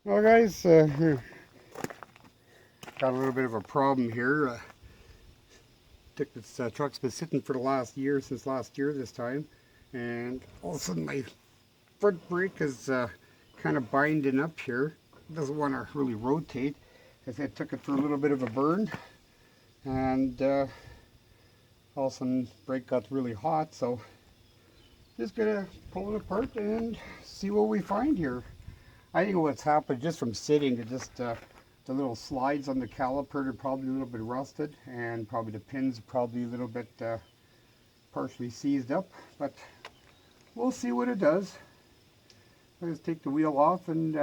Well, guys, got a little bit of a problem here. Took this truck's been sitting for the last year, since last year this time, and all of a sudden my front brake is kind of binding up here. It doesn't want to really rotate. As I took it for a little bit of a burn, and all of a sudden brake got really hot, so just gonna pull it apart and see what we find here. I think what's happened just from sitting, it just the little slides on the caliper are probably a little bit rusted, and probably the pins are probably a little bit partially seized up, but we'll see what it does. I'll just take the wheel off, and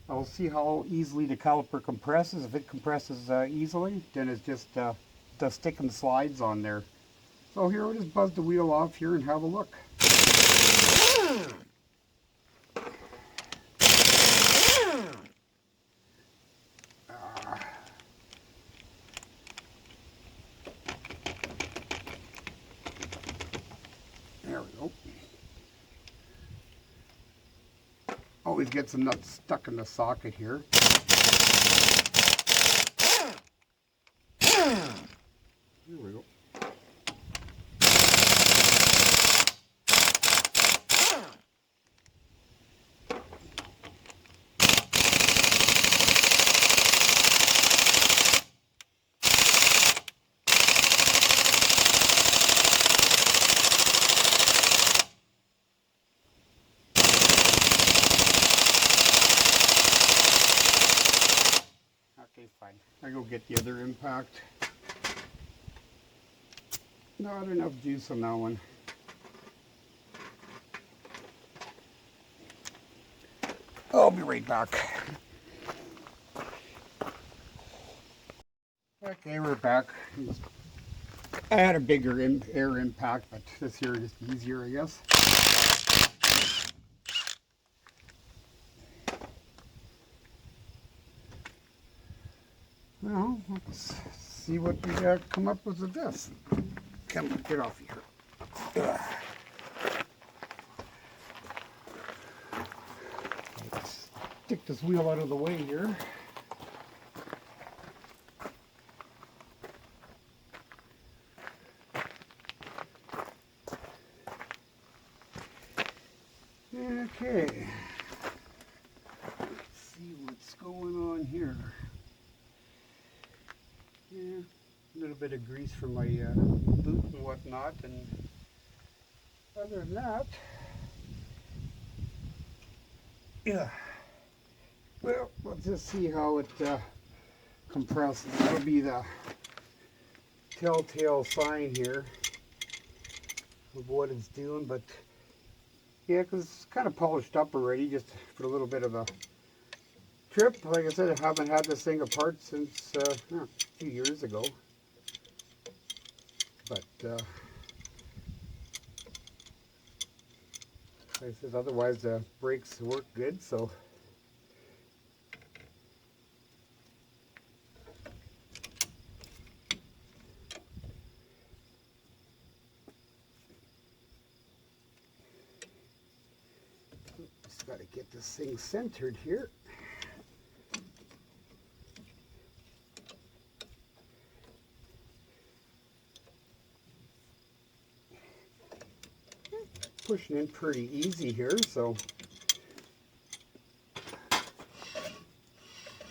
I'll see how easily the caliper compresses. If it compresses easily, then it's just the stick and slides on there. So here, we'll just buzz the wheel off here and have a look. There we go. Always get some nuts stuck in the socket here. There we go. Okay, fine. I go get the other impact. Not enough juice on that one. I'll be right back. Okay, we're back. I had a bigger air impact, but this here is easier, I guess. Well, let's see what we come up with this. Come on, get off here. Ugh. Let's stick this wheel out of the way here. Okay. Let's see what's going on here. Yeah, a little bit of grease from my boot and whatnot, and other than that, yeah. Well, let's just see how it compresses. That'll be the telltale sign here of what it's doing, but yeah, because it's kind of polished up already, just for a little bit of a trip. Like I said, I haven't had this thing apart since a few years ago. But like I said, otherwise the brakes work good, so just got to get this thing centered here. Pushing in pretty easy here, so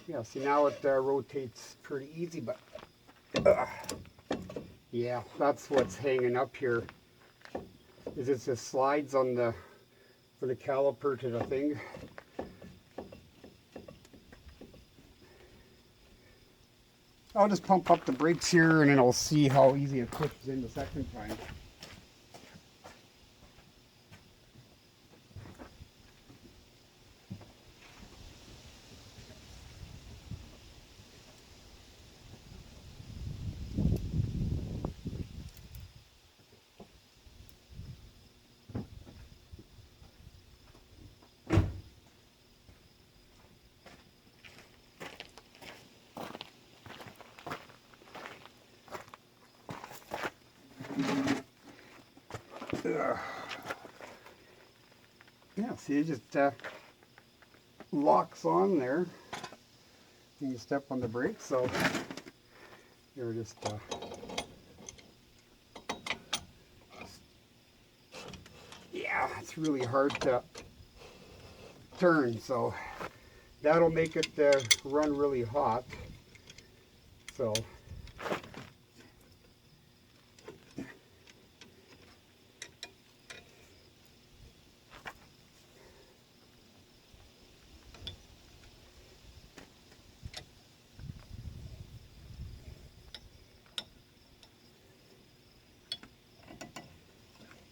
yeah, see now it rotates pretty easy, but yeah, that's what's hanging up here, is it just slides on the for the caliper to the thing. I'll just pump up the brakes here, and then I'll see how easy it pushes in the second time. Yeah, see, it just locks on there when you step on the brake, so you're just yeah, it's really hard to turn, so that'll make it run really hot. So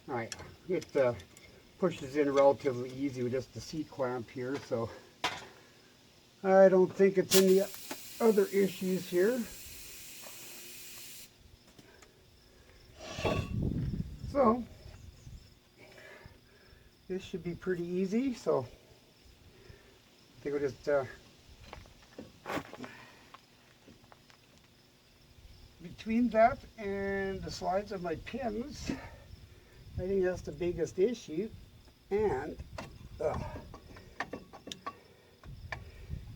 alright, it pushes in relatively easy with just the C-clamp here, so I don't think it's any other issues here. So this should be pretty easy, so I think we'll just between that and the slides of my pins, I think that's the biggest issue. And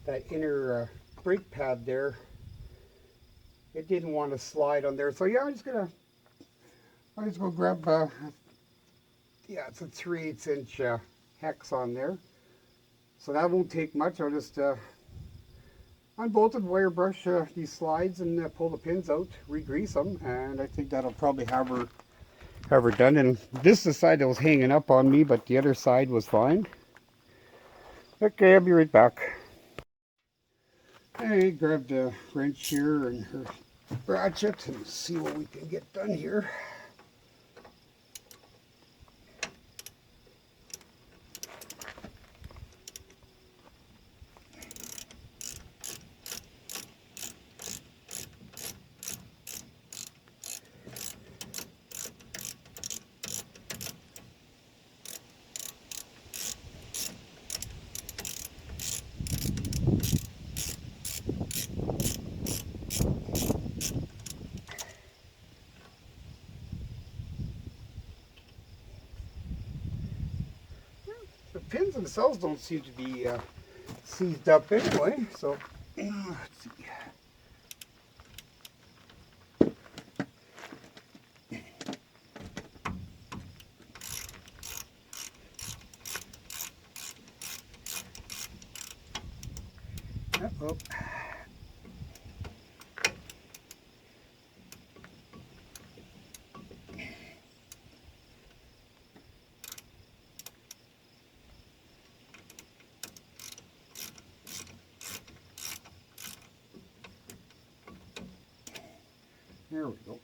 that inner brake pad there, it didn't want to slide on there. So yeah, I'll just go grab yeah, it's a 3/8 inch hex on there. So that won't take much. I'll just unbolted wire brush these slides and pull the pins out, re-grease them, and I think that'll probably have her done. And this is the side that was hanging up on me, but the other side was fine. Okay, I'll be right back. I grabbed a wrench here and her ratchet and see what we can get done here. The pins themselves don't seem to be seized up anyway, so let's see. Oh. There we go.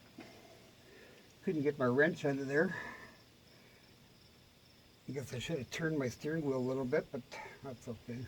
Couldn't get my wrench out of there. I guess I should have turned my steering wheel a little bit, but that's okay.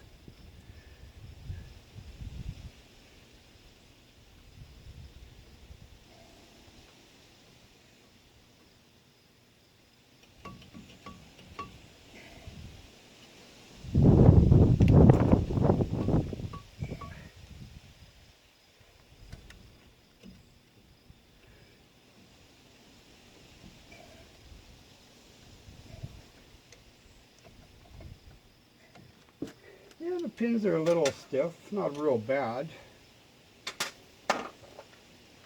Yeah, the pins are a little stiff, not real bad.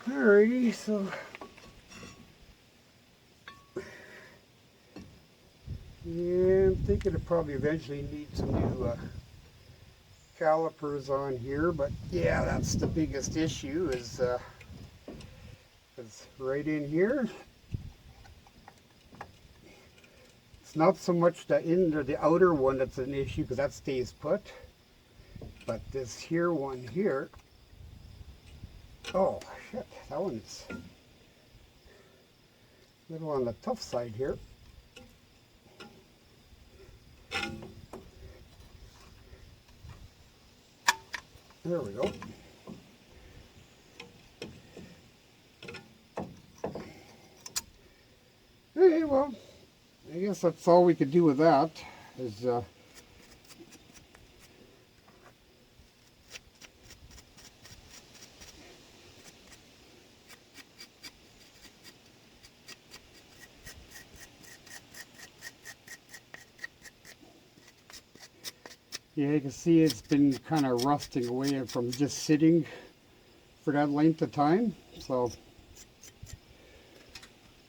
Alrighty, so yeah, I'm thinking I probably eventually need some new calipers on here, but yeah, that's the biggest issue is right in here. It's not so much the inner, the outer one that's an issue because that stays put, but this here one here, oh shit, that one's a little on the tough side here. There we go. Okay, well, I guess that's all we could do with that. Is Yeah, you can see it's been kind of rusting away from just sitting for that length of time. So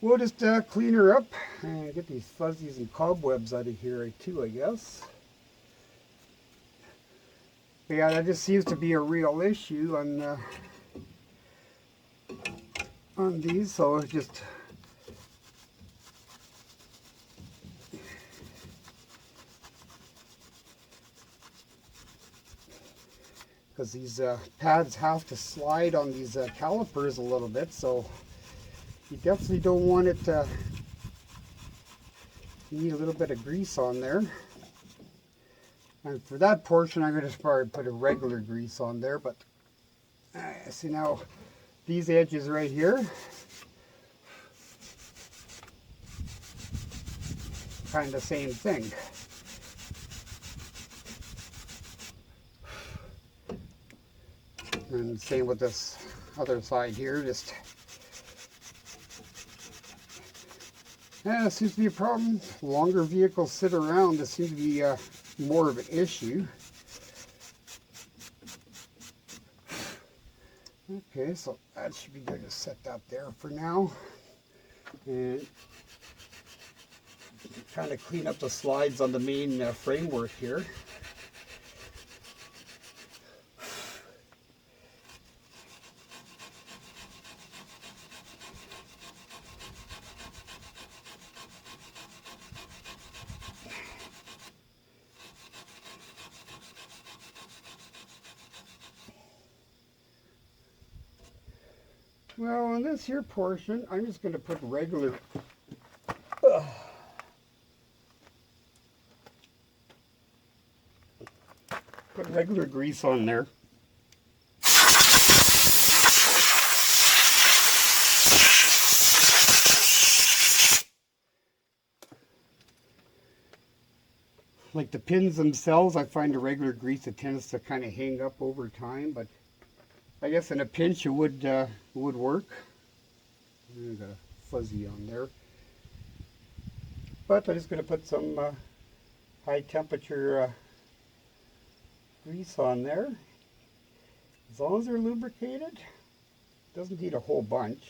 we'll just clean her up and get these fuzzies and cobwebs out of here too, I guess. But yeah, that just seems to be a real issue on these. So it's just because these pads have to slide on these calipers a little bit, so you definitely don't want it to need a little bit of grease on there. And for that portion, I'm going to probably put a regular grease on there, but see now these edges right here, kind of the same thing. And same with this other side here, just it seems to be a problem. Longer vehicles sit around, this seems to be more of an issue. Okay, so that should be good to set that there for now. And kind of clean up the slides on the main framework here. Well, on this here portion, I'm just going to put regular grease on there. Like the pins themselves, I find the regular grease, it tends to kind of hang up over time, but I guess in a pinch it would work. I got a fuzzy on there. But I'm just going to put some high temperature grease on there. As long as they're lubricated, doesn't need a whole bunch.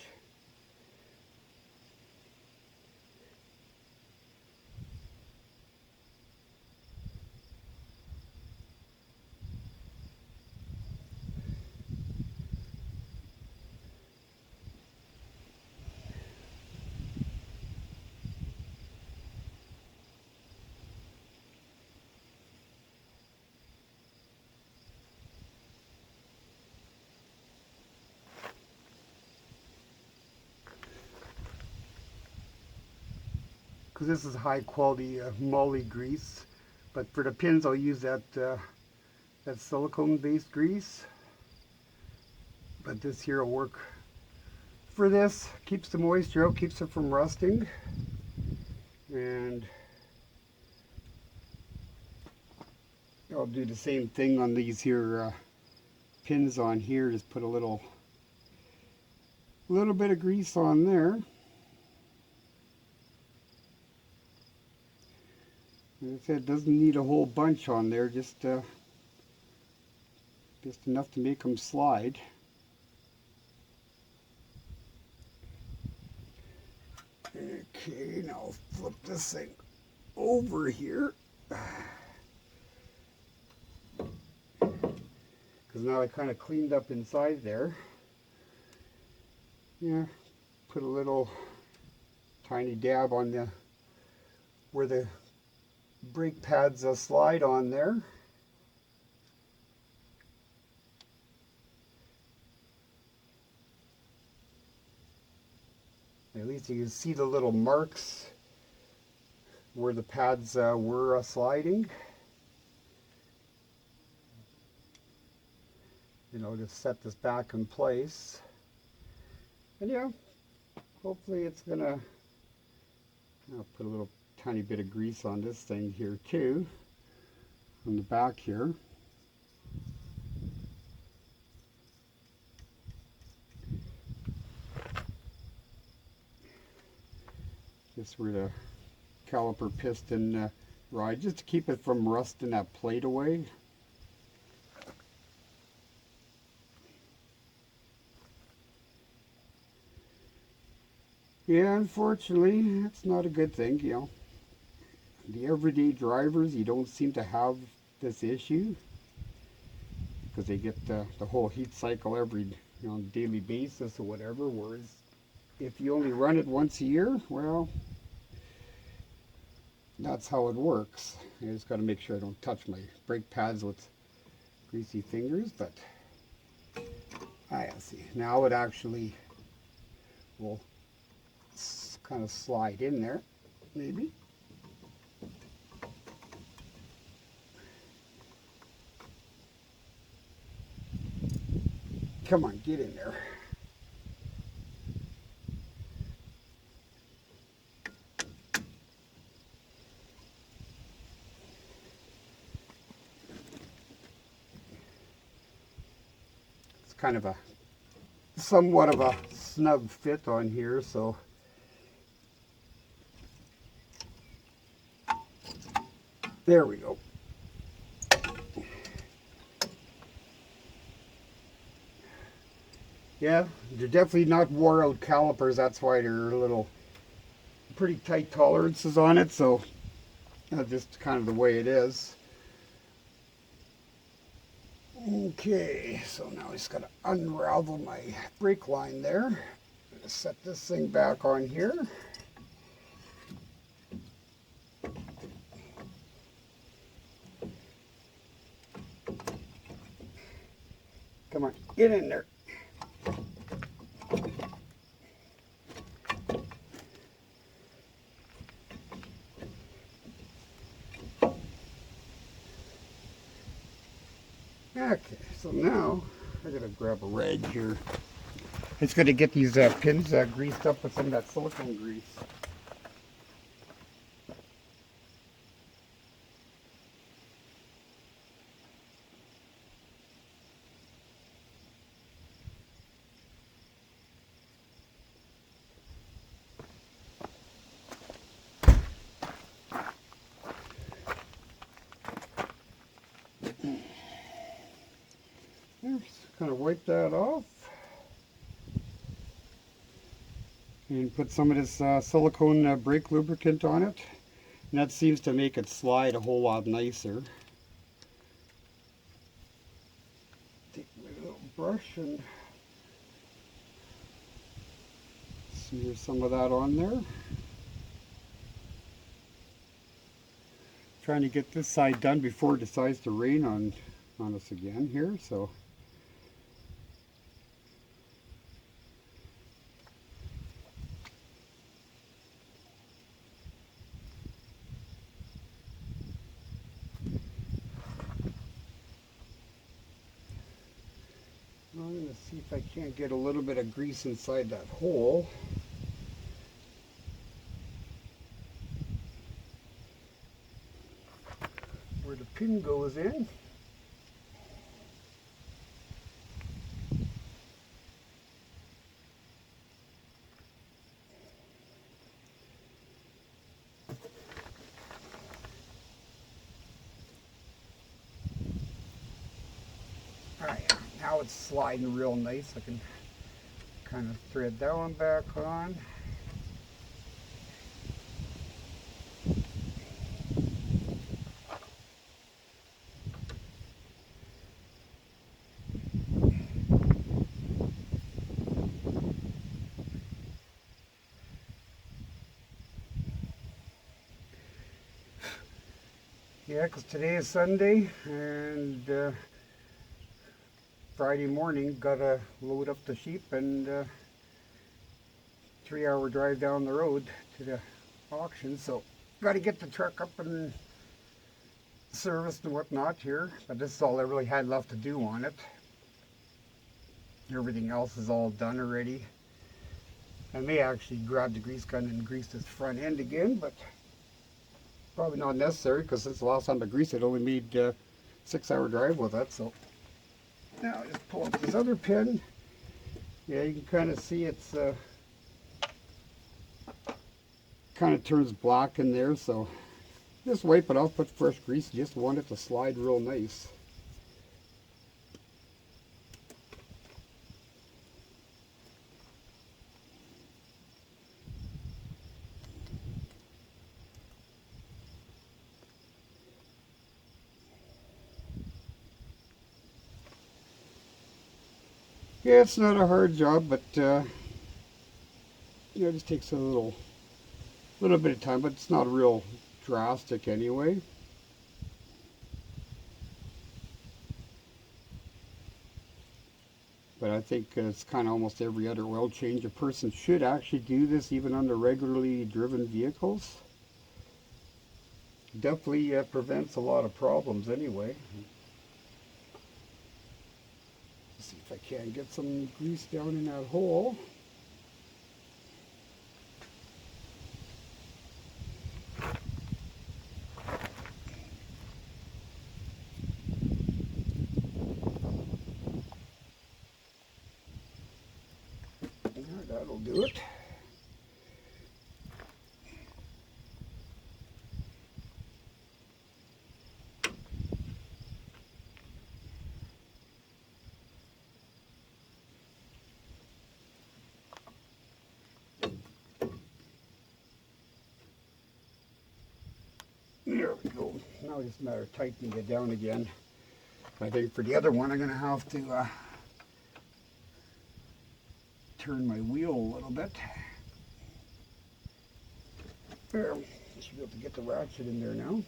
Because this is high quality moly grease, but for the pins I'll use that silicone based grease. But this here will work for this, keeps the moisture out, keeps it from rusting. And I'll do the same thing on these here pins on here, just put a little bit of grease on there. Like I said, it doesn't need a whole bunch on there, just enough to make them slide. Okay, now I'll flip this thing over here. Because now I kind of cleaned up inside there. Yeah, put a little tiny dab on where the brake pads slide on there. At least you can see the little marks where the pads were sliding. You know, to set this back in place. And yeah, hopefully it's gonna, I'll put a little tiny bit of grease on this thing here too, on the back here. Just where the caliper piston ride just to keep it from rusting that plate away. Yeah, unfortunately, it's not a good thing, you know. The everyday drivers, you don't seem to have this issue because they get the whole heat cycle every daily basis or whatever. Whereas if you only run it once a year, well, that's how it works. I just got to make sure I don't touch my brake pads with greasy fingers, but I see. Now it actually will kind of slide in there, maybe. Come on, get in there. It's kind of a somewhat of a snug fit on here, so there we go. Yeah, they're definitely not wore out calipers. That's why they're a little pretty tight tolerances on it. So that's just kind of the way it is. Okay, so now I just got to unravel my brake line there. Set this thing back on here. Come on, get in there. Okay, so now I gotta grab a rag here. It's gonna get these pins greased up with some of that silicone grease. Just kind of wipe that off and put some of this silicone brake lubricant on it, and that seems to make it slide a whole lot nicer. Take my little brush and smear some of that on there. Trying to get this side done before it decides to rain on us again here, so I'm going to see if I can't get a little bit of grease inside that hole. Where the pin goes in. Alright, now it's sliding real nice. I can kind of thread that one back on. Yeah, because today is Sunday and Friday morning gotta load up the sheep and 3-hour drive down the road to the auction, so gotta get the truck up and serviced and whatnot here. But this is all I really had left to do on it. Everything else is all done already. I may actually grab the grease gun and grease this front end again, but probably not necessary because since the last time I greased it, I only made 6-hour drive with it. So now I just pull up this other pin. Yeah, you can kind of see it's kind of turns black in there, so Just wipe it off, put fresh grease. You just want it to slide real nice. Yeah, it's not a hard job, but it just takes a little bit of time, but it's not real drastic anyway. But I think it's kind of almost every other oil change. A person should actually do this even on the regularly driven vehicles. Definitely prevents a lot of problems anyway. Let's see if I can get some grease down in that hole. That'll do it. There we go. Now it's just a matter of tightening it down again. I think for the other one I'm going to have to turn my wheel a little bit. There, I should be able to get the ratchet in there now.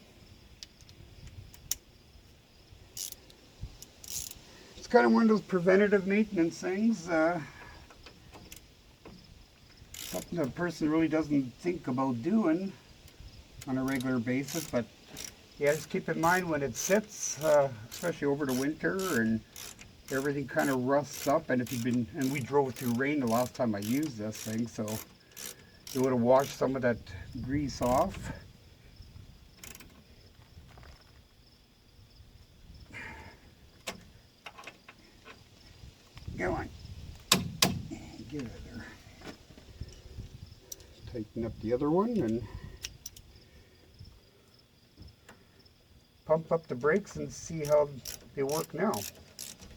It's kind of one of those preventative maintenance things. Something a person really doesn't think about doing on a regular basis, but yeah, just keep in mind when it sits, especially over the winter and everything kind of rusts up. And if you've been, and we drove through rain the last time I used this thing, so it would have washed some of that grease off. Go on, get it there. Tighten up the other one and pump up the brakes and see how they work now.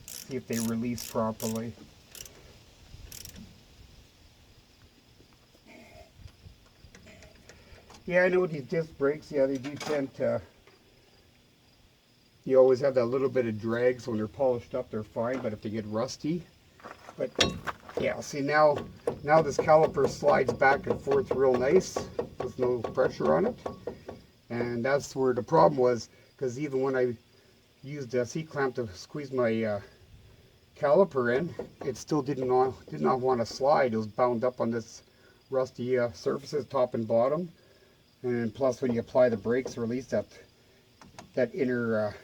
See if they release properly. Yeah, I know these disc brakes, yeah, they do tend to, you always have that little bit of drag, so when they're polished up they're fine, but if they get rusty. But yeah, see now this caliper slides back and forth real nice. There's no pressure on it. And that's where the problem was, because even when I used a C-clamp to squeeze my caliper in, it still did not want to slide. It was bound up on this rusty surfaces, top and bottom. And plus when you apply the brakes, release that inner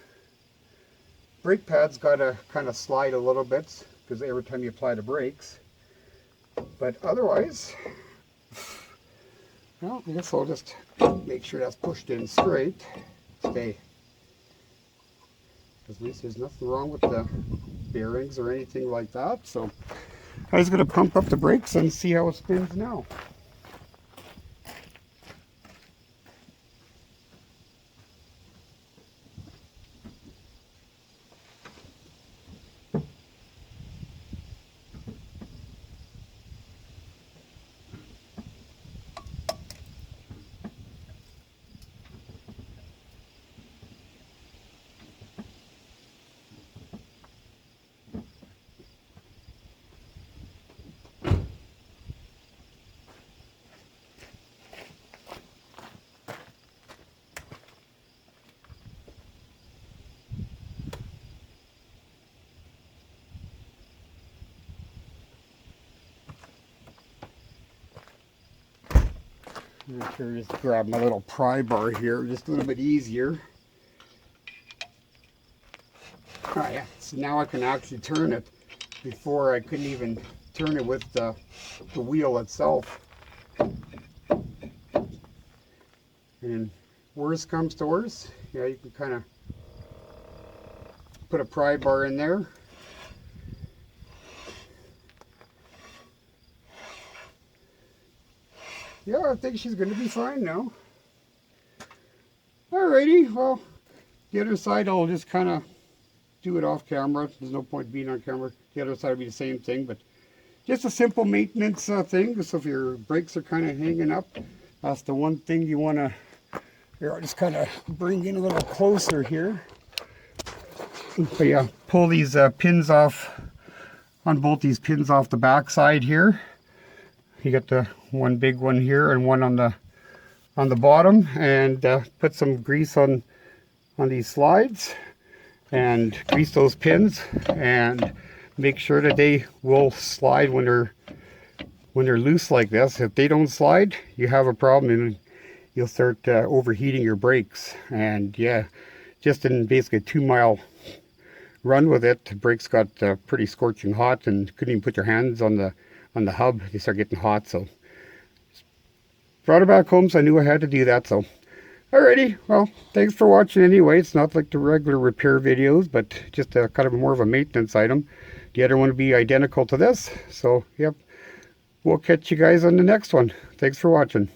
brake pad's got to kind of slide a little bit, because every time you apply the brakes. But otherwise, well, I guess I'll just make sure that's pushed in straight. Stay. At least there's nothing wrong with the bearings or anything like that. So I'm just going to pump up the brakes and see how it spins now. I'm sure just grab my little pry bar here, just a little bit easier. Oh yeah, so now I can actually turn it. Before I couldn't even turn it with the wheel itself. And worst comes to worst, yeah, you can kind of put a pry bar in there. Yeah, I think she's going to be fine now. Alrighty, well, the other side I'll just kind of do it off camera. There's no point being on camera. The other side will be the same thing, but just a simple maintenance thing. So if your brakes are kind of hanging up, that's the one thing you want to. Here, I'll just kind of bring in a little closer here. But yeah, pull these pins off, on both these pins off the back side here. You got the one big one here and one on the bottom, and put some grease on these slides and grease those pins and make sure that they will slide when they're loose like this. If they don't slide, you have a problem and you'll start overheating your brakes. And yeah, just in basically a 2-mile run with it, the brakes got pretty scorching hot and couldn't even put your hands on the hub. They start getting hot, so brought it back home, so I knew I had to do that. So alrighty, well, thanks for watching anyway. It's not like the regular repair videos, but just a kind of more of a maintenance item. The other one will be identical to this. So yep, we'll catch you guys on the next one. Thanks for watching.